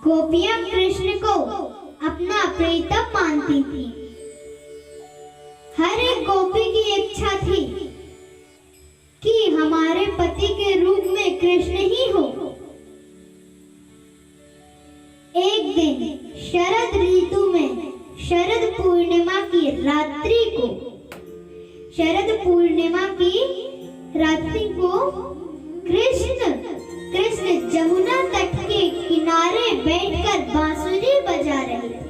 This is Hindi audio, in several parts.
गोपियां कृष्ण को अपना प्रियतम मानती थी। हर एक गोपी की इच्छा थी कि हमारे पति के रूप में कृष्ण ही हो। एक दिन शरद ऋतु में शरद पूर्णिमा की रात्रि को कृष्ण जमुना तट के किनारे बैठकर बांसुरी बजा रहे थे।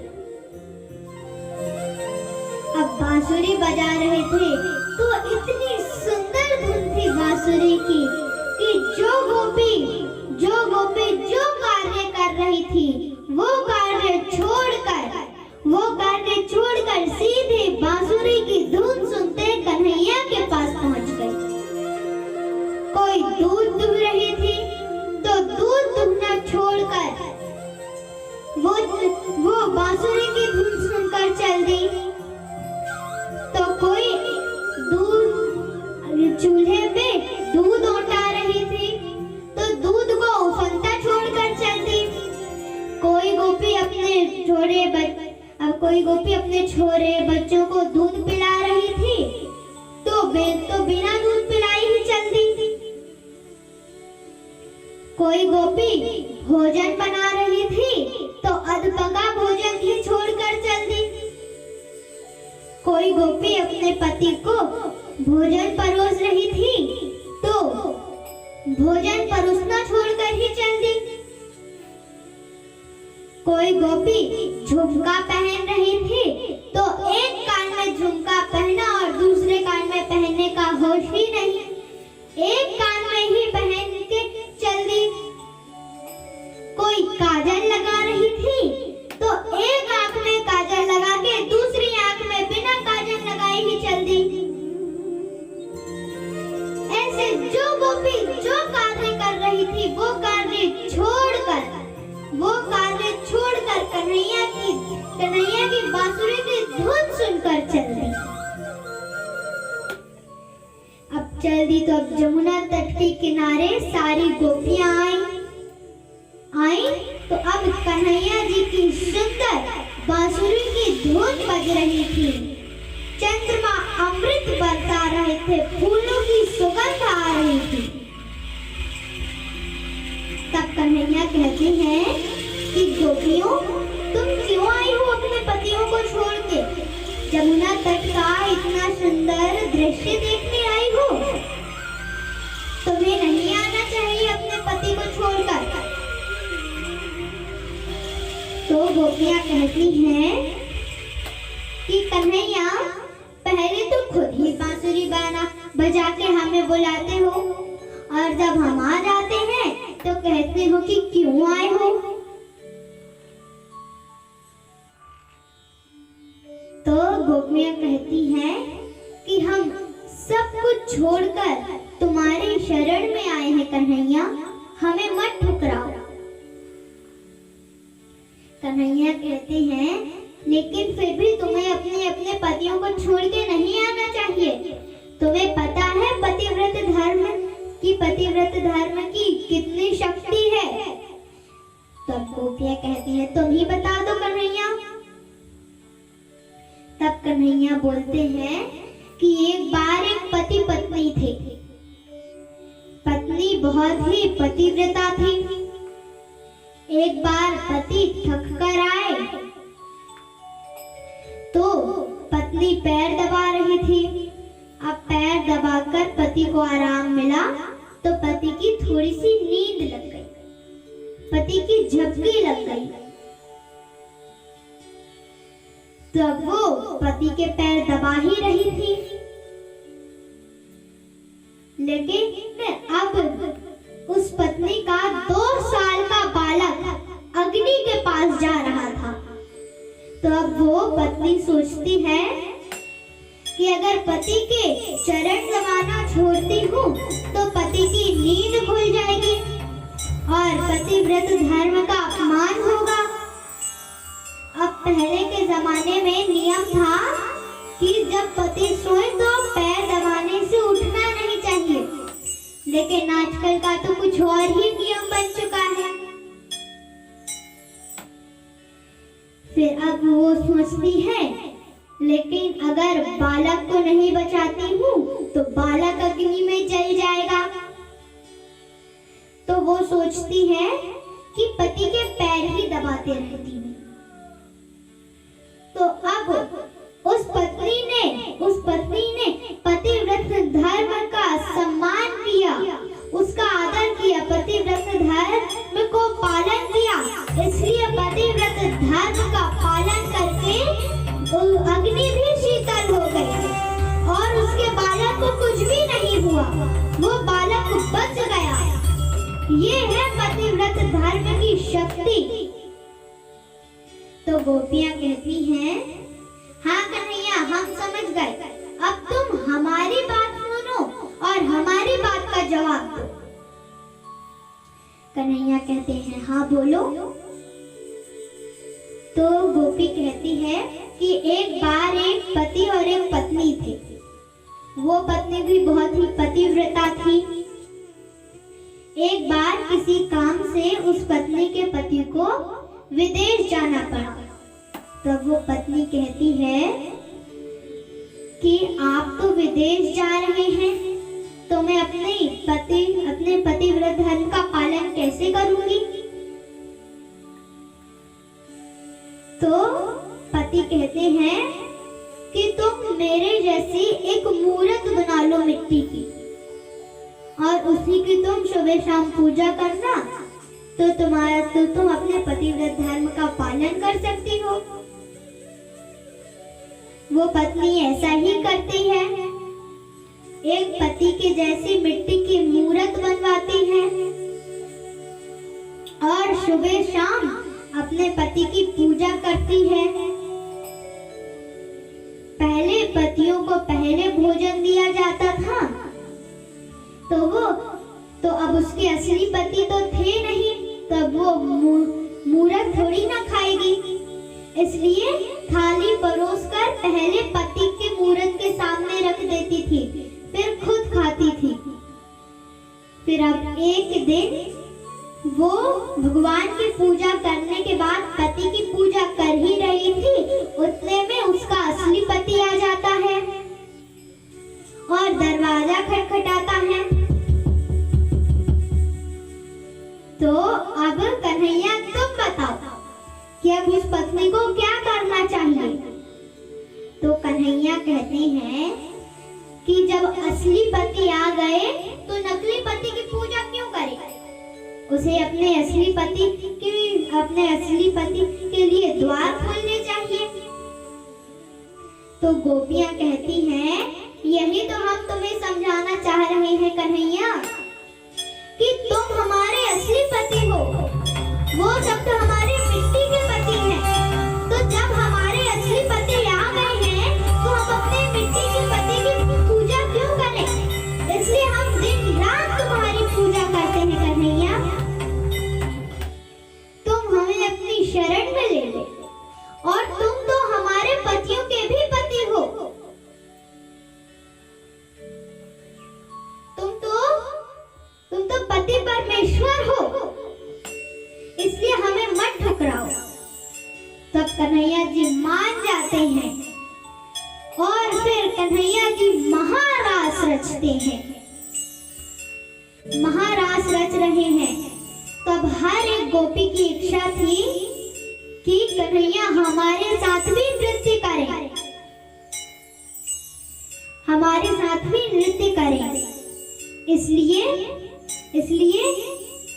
अब बांसुरी बजा रहे थे तो इतनी सुंदर धुन थी बांसुरी की कि जो गोपी जो कार्य कर रही थी वो कार्य छोड़कर सीधे बांसुरी की धुन सुनते कन्हैया के पास पहुंच गई। कोई दूध दुह रही थी तो दूध दुहना छोड़कर वो बांसुरी की धुन सुनकर चल दी। तो कोई चूल्हे पे दूध औटा रही थी तो दूध को उफनता छोड़कर चल दी। कोई गोपी अपने छोरे बच्चों को दूध पिला रही थी तो बिना दूध पिलाई ही चल दी। कोई गोपी भोजन बना रही थी तो अधपका भोजन ही छोड़कर चल दी। कोई गोपी अपने पति को भोजन परोस रही थी तो भोजन परोसना छोड़कर ही चल दी। कोई गोपी झुमका पहन रही थी तो एक कान में झुमका पहना और दूसरे कान में पहनने का होश ही नहीं, एक कान में ही पहन के चल दी। कोई काजल लगा रही थी तो एक आंख में काजल लगा के दूसरी आंख में बिना काजल लगाए ही चल दी। ऐसे जो गोपी जो कार्य कर रही थी वो कार्य छोड़कर कन्हैया की बांसुरी की धुन सुनकर चल दी। अब जमुना तट के किनारे सारी गोपियां आई तो अब कन्हैया जी की सुंदर बांसुरी की धुन बज रही थी। चंद्रमा अमृत बरसा रहे थे, फूलों की सुगंध आ रही थी। तब कन्हैया कहती हैं कि गोपियों, तुम क्यों आई हो अपने पतियों को छोड़ के? जमुना तट का इतना सुंदर दृश्य देखने आई हो, तुम्हें नहीं आना चाहिए अपने पति को छोड़कर। तो गोपियां कहती हैं कि कन्हैया, पहले तो खुद ही बांसुरी बजा के हमें बुलाते हो और जब हम आ जाते हैं तो कहते हो कि क्यों आए हो। तो गोपियां कहती हैं कि हम सब कुछ छोड़कर तुम्हारी शरण में आए हैं कन्हैया, हमें मत ठुकराओ। कन्हैया कहते हैं लेकिन फिर भी तुम्हें अपने पतियों को छोड़ के नहीं आना चाहिए। तुम्हें पता है पतिव्रत धर्म की कितनी शक्ति है। तब गोपियां कहती हैं तुम ही बता दो कन्हैया। तब कन्हैया बोलते हैं कि एक बार एक पति पत्नी थे। पत्नी बहुत ही पतिव्रता थी। एक बार पति थक कर आए तो पत्नी पैर दबा रही थी। अब पैर दबाकर पति को आराम मिला तो पति की थोड़ी सी नींद लग गई, पति की झपकी लग गई। तब वो पति के पैर दबा ही रही थी, लेकिन अब उस पत्नी का 2 साल का बालक अग्नि के पास जा रहा था। तो अब वो पत्नी सोचती है कि अगर पति के चरण दबाना छोड़ती हूँ तो पति की नींद खुल जाएगी और पतिव्रत धर्म का अपमान होगा। अब पहले के जमाने में नियम था कि जब पति सोए तो पैर दबाने से उठना नहीं चाहिए, लेकिन आजकल का तो कुछ और ही नियम बन चुका है। अब वो सोचती है, लेकिन अगर बालक को नहीं बचाती हूँ तो बालक अग्नि में जल जाएगा। तो वो सोचती है कि पति के पैर ही दबाते रहती हूँ। तो अब उस पत्नी ने पतिव्रत धर्म का सम्मान किया, उसका आदर किया, पतिव्रत धर्म को पालन किया। इसलिए पतिव्रत धर्म का पालन करके अग्नि भी शीतल हो गई और उसके बालक को कुछ भी नहीं हुआ, वो बालक बच गया। ये है पतिव्रत धर्म की शक्ति। तो गोपियां कहती हैं, हाँ कन्हैया, हम समझ गए, अब तुम हमारी बात सुनो और हमारी बात का जवाब दो। कन्हैया कहते हैं, हाँ बोलो। तो गोपी कहती है कि एक बार एक पति और एक पत्नी थे। वो पत्नी भी बहुत ही पतिव्रता थी। एक बार किसी काम से उस पत्नी के पति को विदेश जाना पड़ा। तब वो पत्नी कहती है कि आप तो विदेश जा रहे हैं, तो मैं अपने पतिव्रत धर्म का पालन कैसे करूंगी? तो पति कहते हैं कि तुम मेरे जैसी एक मूर्त बना लो मिट्टी की और उसी की तुम सुबह शाम पूजा करना, तो तुम अपने पतिव्रत धर्म का पालन कर सकती हो। वो पत्नी ऐसा ही करती है, एक पति के जैसी मिट्टी की मूर्त बनवाती है और सुबह शाम अपने पति की पूजा करती है। पहले पतियों को पहले भोजन दिया जाता था, तो अब उसके असली पति तो थे नहीं, तब वो मूर्त थोड़ी ना खाएगी, इसलिए थाली परोसकर पहले पति के मूर्त के सामने रख देती थी, फिर खुद खाती थी। फिर अब एक दिन वो भगवान की पूजा करने के बाद पति की पूजा कर ही रही थी, उतने में उसका असली पति आ जाता है और दरवाजा खटखटाता है। तो अब कन्हैया तुम बताओ कि अब उस पत्नी को क्या करना चाहिए? तो कन्हैया कहते हैं कि जब असली पति आ गए तो नकली पति की पूजा क्यों करे? उसे अपने असली पति के लिए द्वार खोलने चाहिए। तो गोपियां कहती हैं, यही तो हम तुम्हें समझाना चाह रहे हैं कन्हैया, कि तुम हमारे असली पति हो, वो सब तो हमारे मिट्टी के पति हैं। तो जब हमारे असली पति आ गए हैं तो हम अपने मिट्टी के पति की पूजा क्यों करें? इसलिए हम दिन रात तुम्हारी पूजा करते हैं कन्हैया। तुम हमें अपनी शरण में ले लो और तुम तो हमारे पतियों के भी पति हो। तुम तो पति परमेश्वर हो, इसलिए हमें मत ठुकराओ। तब कन्हैया जी मान जाते हैं और फिर कन्हैया जी महारास रचते हैं, महारास रच रहे हैं। तब हर एक गोपी की इच्छा थी कि कन्हैया हमारे साथ भी नृत्य करें, हमारे साथ भी नृत्य करें। इसलिए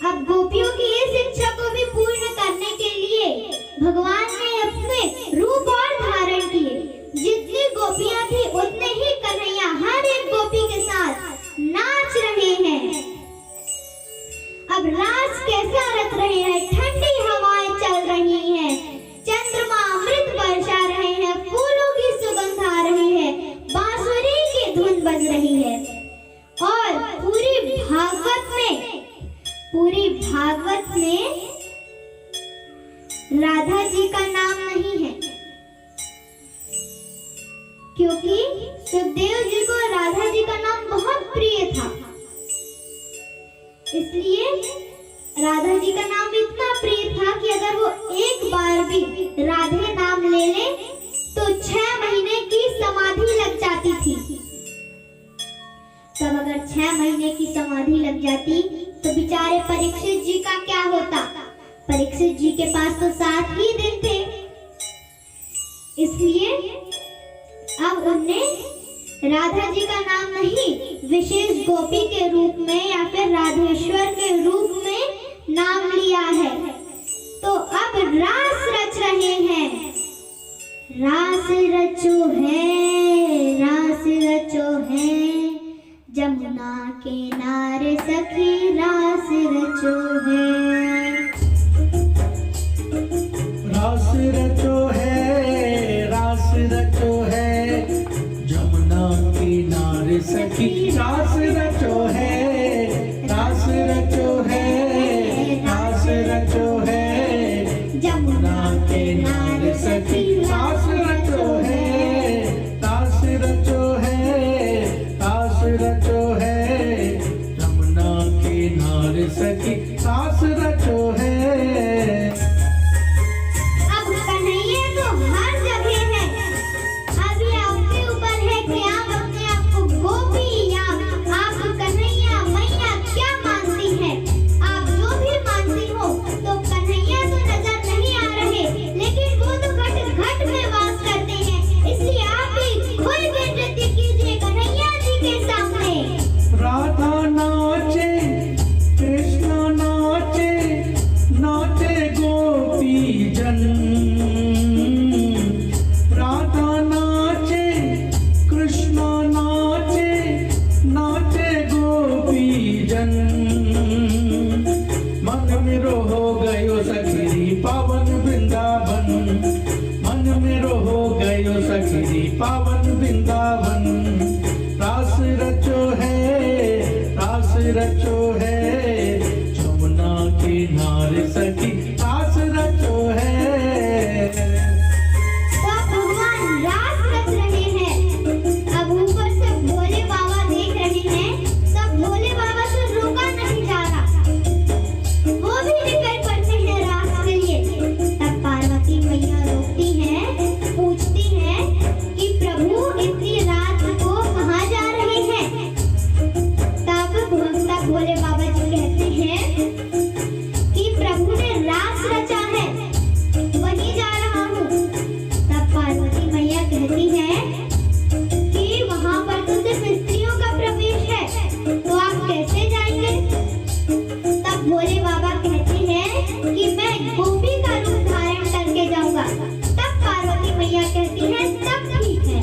अब गोपियों की इस इच्छा को भी पूर्ण करने के लिए भगवान ने अपने रूप और धारण किए। जितनी गोपियां थी उतने ही कन्हैया हर एक गोपी के साथ नाच रहे हैं। अब रास कैसा रच रहे हैं? ठंडी हवाएं चल रही हैं, चंद्रमा अमृत बरसा रहे हैं, फूलों की सुगंध आ रही है, बांसुरी की धुन बज रही है और पूरी भागवत में राधा जी का नाम नहीं है, क्योंकि सुखदेव जी को राधा जी का नाम बहुत प्रिय था। इसलिए राधा जी का नाम इतना प्रिय था कि अगर वो एक बार भी राधे नाम ले लग जाती तो बेचारे परीक्षित जी का क्या होता। परीक्षित जी के पास तो 7 ही दिन थे, इसलिए अब उनने राधा जी का नाम नहीं, विशेष गोपी के रूप में या फिर राधेश्वर के रूप में नाम लिया है। तो अब रास रच रहे हैं। रास रचो है, रास रचो है, जमुना किनारे सखी रास रचो है। रास रचो है, रास रचो है, जमुना किनारे सखी रास रचो है, रास रचो है, रास रचो है, जमुना किनारे सखी रास रचो है, रास रचो है, रास रचो है, जमुना किनारे सखी रास रचो है। अब कन्हैया तो हर जगह है। अब ये आपके ऊपर है कि आप अपने आप को गोपी या आप कन्हैया मैया क्या मानती है। आप जो भी मानती हो, तो कन्हैया तो नजर नहीं आ रहे, लेकिन वो तो घट में वास करते हैं। इसलिए आप भी खुल के नृत्य कीजिए कन्हैया जी के सामने। राधा नाचे, कृष्ण नाचे, नाचे गोपी जन। राधा नाचे, कृष्ण नाचे, नाचे गोपी जन। मन मेरो हो गयो सखी पावन वृंदावन, मन मेरो हो गयो सखी पावन वृंदावन। रास रचो है, रास रचो है, जमुना किनारे सखी रास रचो है। तो अब भगवान रास रच रहे हैं। अब ऊपर से भोले बाबा देख रहे हैं, सब भोले बाबा से रोका नहीं जा रहा, वो भी निकल पड़ते हैं रास के लिए। तब पार्वती मैया रोकती हैं, पूछती हैं कि प्रभु इतनी रात को कहाँ जा रहे हैं। तब भोले बाबा जी कहते हैं कि प्रभु ने रास रचा है, वहीं जा रहा हूँ। तब पार्वती मैया कहती है कि वहां पर तो सिर्फ स्त्रियों का प्रवेश है, तो आप कैसे जाएंगे। तब भोले बाबा कहते हैं कि मैं गोपी का रूप धारण करके जाऊंगा। तब पार्वती मैया कहती है तब ठीक है।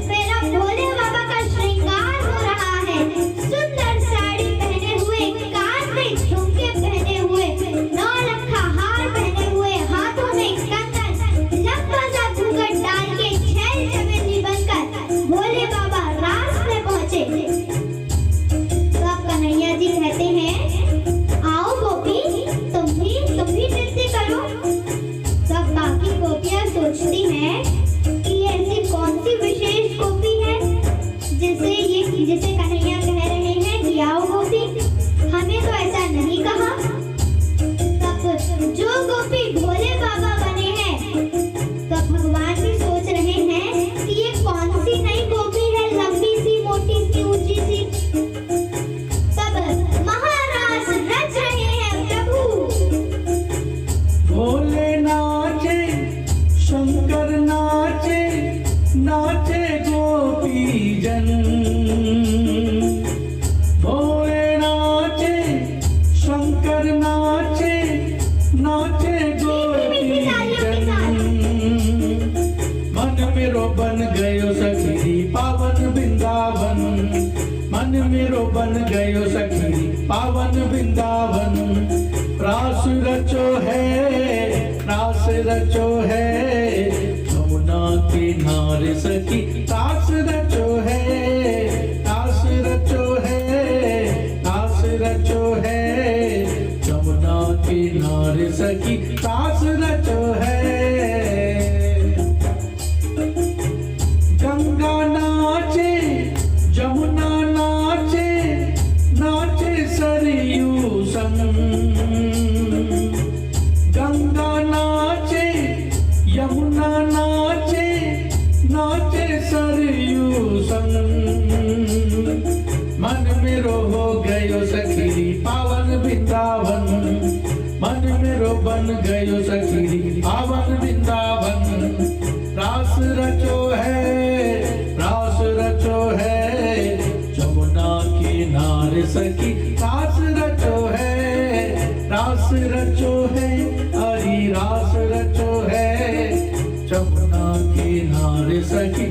फिर अब भोले बाबा का श्रृंगार हो रहा है, सुंदर साड़ी पहने हुए, कान में झुमके पहने हुए, 9 लखा हार पहने हुए, हाथों में कंगन, लंबा सा घूंघट डाल के छैल चमेली बनकर भोले बाबा रास में पहुंचे। तो अब कन्हैया जी कहते हैं आओ गोपी, तुम भी नृत्य करो। सब बाकी गोपियां सोचती हैं कि ये ऐसी कौन सी विशेष गोपी है जिसे कन्हैया कह रहे हैं कि आओ गोपी, हमें तो ऐसा नहीं कहा। तब जो गोपी भोले बाबा बने हैं, तो भगवान भी सोच रहे हैं कि ये कौन सी नई गोपी है, लंबी सी, मोटी सी, ऊंची सी। तब महारास रच रहे हैं प्रभु। भोले नाचे, शंकर नाचे, नाचे गोपी जन। भोले नाचे, शंकर नाचे, नाचे गोपी जन। मन मेरो बन गयो सखी पावन वृंदावन, मन मेरो बन गयो सखी पावन वृंदावन। रास रचो है, रास रचो है, जमुना किनारे सखी रास रचो है, रास रचो है, रास रचो है, जमुना किनारे सखी रास रचो है। गंगा नाचे, जमुना नाचे, नाचे सरयू संग। गंगा नाचे, यमुना नाचे, नाचे सरयू संग। मन मेरो हो गयो सखी गयो सखी आवन वृंदावन। रास रचो है जमुना किनारे सखी, रास रचो है हरी रास रचो है जमुना किनारे सखी।